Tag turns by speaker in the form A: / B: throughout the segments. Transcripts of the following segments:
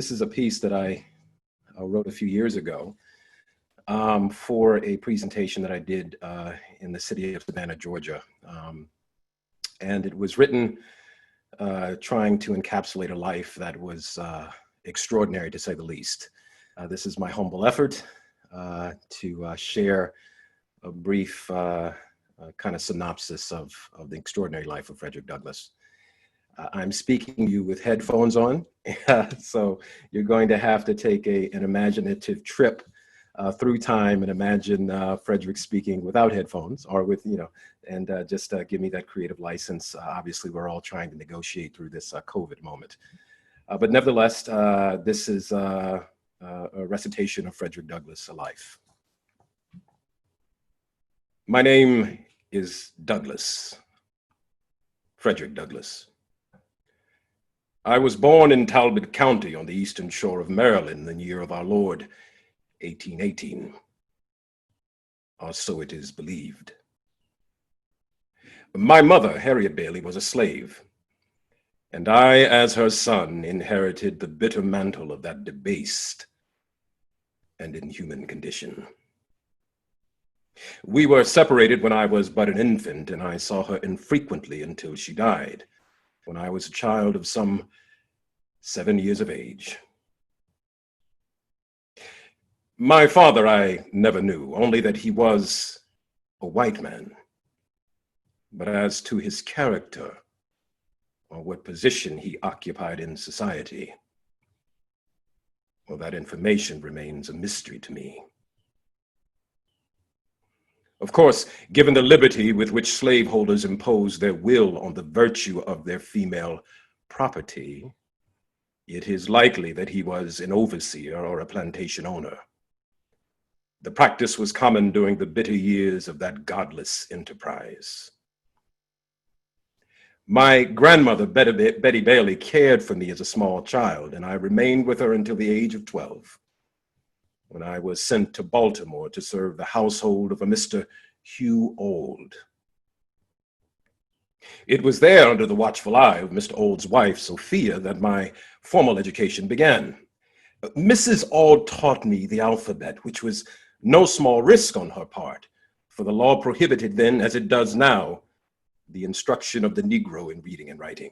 A: This is a piece that I wrote a few years ago for a presentation that I did in the city of Savannah, Georgia. And it was written trying to encapsulate a life that was extraordinary, to say the least. This is my humble effort to share a brief kind of synopsis of the extraordinary life of Frederick Douglass. I'm speaking to you with headphones on, so you're going to have to take an imaginative trip through time and imagine Frederick speaking without headphones or with, and just give me that creative license. Obviously, we're all trying to negotiate through this COVID moment. But nevertheless, this is a recitation of Frederick Douglass' life. My name is Douglass, Frederick Douglass. I was born in Talbot County on the eastern shore of Maryland in the year of our Lord, 1818, or so it is believed. My mother, Harriet Bailey, was a slave, and I, as her son, inherited the bitter mantle of that debased and inhuman condition. We were separated when I was but an infant, and I saw her infrequently until she died, when I was a child of some 7 years of age. My father I never knew, only that he was a white man. But as to his character, or what position he occupied in society, well, that information remains a mystery to me. Of course, given the liberty with which slaveholders imposed their will on the virtue of their female property, it is likely that he was an overseer or a plantation owner. The practice was common during the bitter years of that godless enterprise. My grandmother, Betty Bailey, cared for me as a small child, and I remained with her until the age of 12, when I was sent to Baltimore to serve the household of a Mr. Hugh Auld. It was there, under the watchful eye of Mr. Auld's wife, Sophia, that my formal education began. Mrs. Auld taught me the alphabet, which was no small risk on her part, for the law prohibited then, as it does now, the instruction of the Negro in reading and writing.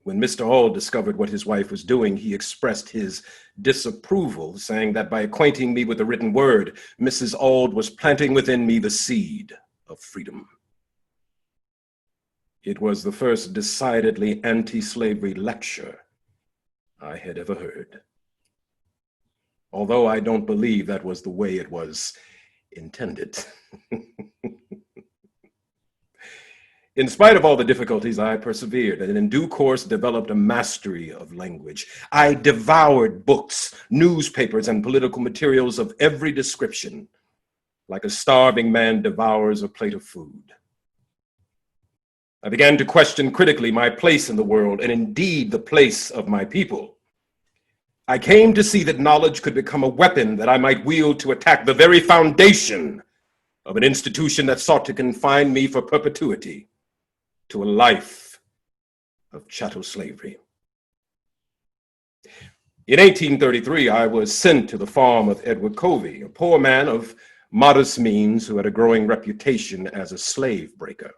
A: When Mr. Auld discovered what his wife was doing, he expressed his disapproval, saying that by acquainting me with the written word, Mrs. Auld was planting within me the seed of freedom. It was the first decidedly anti-slavery lecture I had ever heard, although I don't believe that was the way it was intended. In spite of all the difficulties, I persevered and in due course developed a mastery of language. I devoured books, newspapers, and political materials of every description, like a starving man devours a plate of food. I began to question critically my place in the world, and indeed the place of my people. I came to see that knowledge could become a weapon that I might wield to attack the very foundation of an institution that sought to confine me for perpetuity to a life of chattel slavery. In 1833, I was sent to the farm of Edward Covey, a poor man of modest means who had a growing reputation as a slave breaker.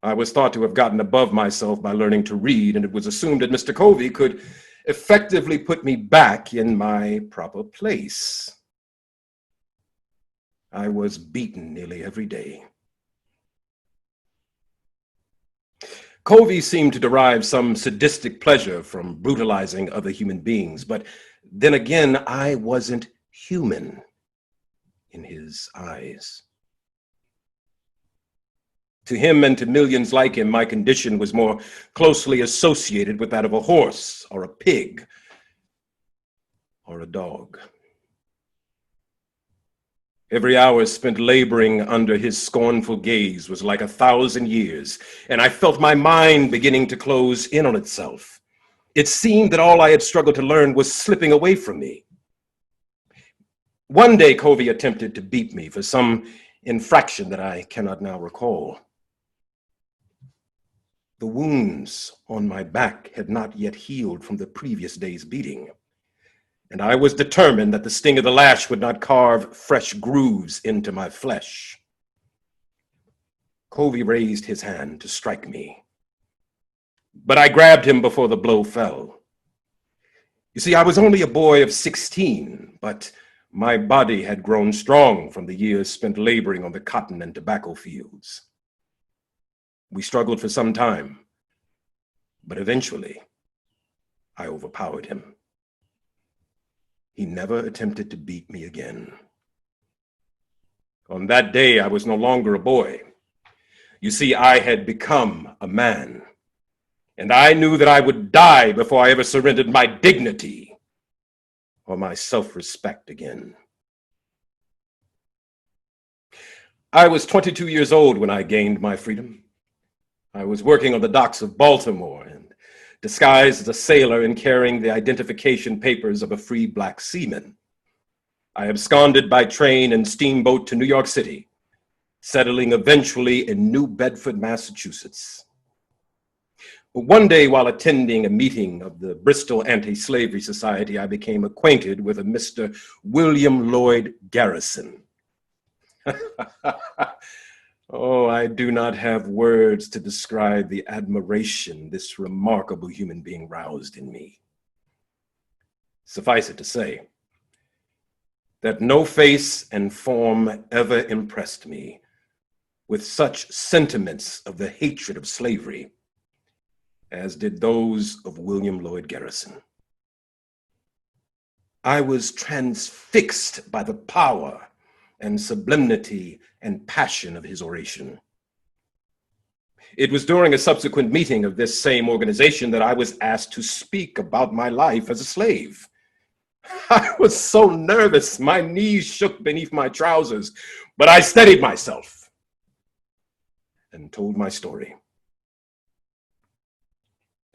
A: I was thought to have gotten above myself by learning to read, and it was assumed that Mr. Covey could effectively put me back in my proper place. I was beaten nearly every day. Covey seemed to derive some sadistic pleasure from brutalizing other human beings, but then again, I wasn't human in his eyes. To him and to millions like him, my condition was more closely associated with that of a horse or a pig or a dog. Every hour spent laboring under his scornful gaze was like 1,000 years, and I felt my mind beginning to close in on itself. It seemed that all I had struggled to learn was slipping away from me. One day, Covey attempted to beat me for some infraction that I cannot now recall. The wounds on my back had not yet healed from the previous day's beating, and I was determined that the sting of the lash would not carve fresh grooves into my flesh. Covey raised his hand to strike me, but I grabbed him before the blow fell. You see, I was only a boy of 16, but my body had grown strong from the years spent laboring on the cotton and tobacco fields. We struggled for some time, but eventually I overpowered him. He never attempted to beat me again. On that day, I was no longer a boy. You see, I had become a man, and I knew that I would die before I ever surrendered my dignity or my self-respect again. I was 22 years old when I gained my freedom. I was working on the docks of Baltimore and disguised as a sailor and carrying the identification papers of a free black seaman. I absconded by train and steamboat to New York City, settling eventually in New Bedford, Massachusetts. One day, while attending a meeting of the Bristol Anti-Slavery Society, I became acquainted with a Mr. William Lloyd Garrison. Oh, I do not have words to describe the admiration this remarkable human being roused in me. Suffice it to say that no face and form ever impressed me with such sentiments of the hatred of slavery as did those of William Lloyd Garrison. I was transfixed by the power and sublimity and passion of his oration. It was during a subsequent meeting of this same organization that I was asked to speak about my life as a slave. I was so nervous, my knees shook beneath my trousers, but I steadied myself and told my story.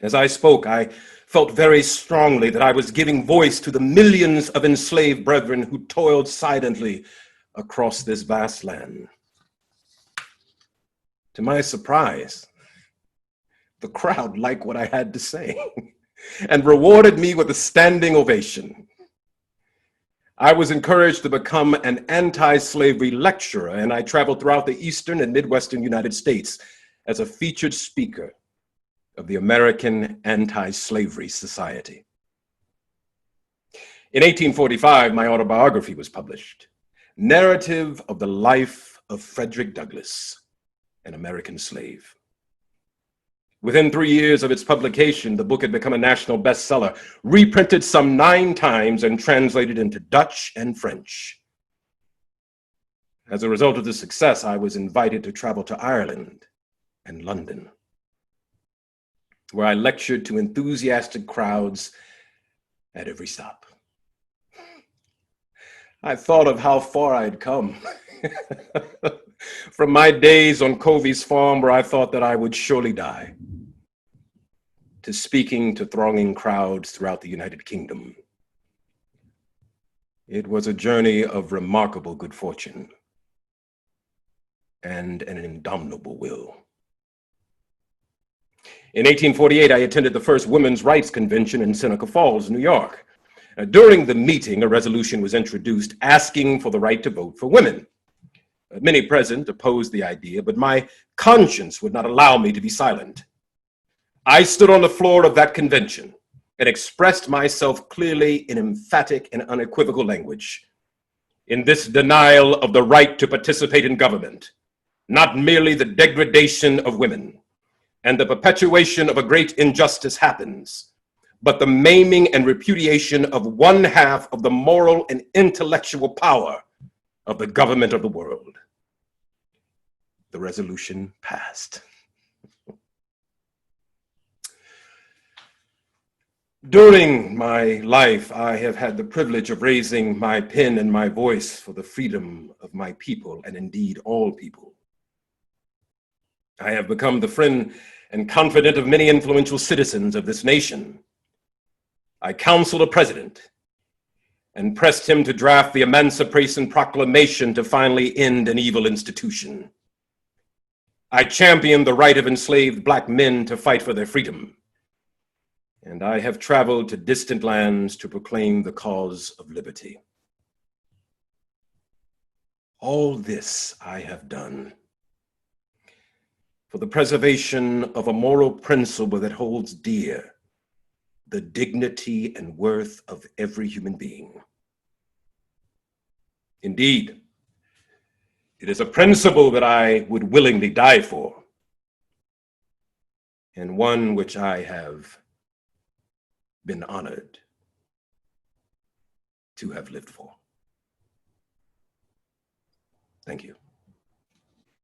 A: As I spoke, I felt very strongly that I was giving voice to the millions of enslaved brethren who toiled silently across this vast land. To my surprise, the crowd liked what I had to say and rewarded me with a standing ovation. I was encouraged to become an anti-slavery lecturer, and I traveled throughout the Eastern and Midwestern United States as a featured speaker of the American Anti-Slavery Society. In 1845, my autobiography was published, Narrative of the Life of Frederick Douglass, an American Slave. Within 3 years of its publication, the book had become a national bestseller, reprinted some 9 times and translated into Dutch and French. As a result of this success, I was invited to travel to Ireland and London, where I lectured to enthusiastic crowds at every stop. I thought of how far I'd come from my days on Covey's farm, where I thought that I would surely die, to speaking to thronging crowds throughout the United Kingdom. It was a journey of remarkable good fortune and an indomitable will. In 1848, I attended the first Women's Rights Convention in Seneca Falls, New York. During the meeting, a resolution was introduced asking for the right to vote for women. Many present opposed the idea, but my conscience would not allow me to be silent. I stood on the floor of that convention and expressed myself clearly in emphatic and unequivocal language. In this denial of the right to participate in government, not merely the degradation of women and the perpetuation of a great injustice happens, but the maiming and repudiation of 1/2 of the moral and intellectual power of the government of the world. The resolution passed. During my life, I have had the privilege of raising my pen and my voice for the freedom of my people, and indeed all people. I have become the friend and confidant of many influential citizens of this nation. I counseled a president and pressed him to draft the Emancipation Proclamation to finally end an evil institution. I championed the right of enslaved Black men to fight for their freedom. And I have traveled to distant lands to proclaim the cause of liberty. All this I have done for the preservation of a moral principle that holds dear the dignity and worth of every human being. Indeed, it is a principle that I would willingly die for, and one which I have been honored to have lived for. Thank you.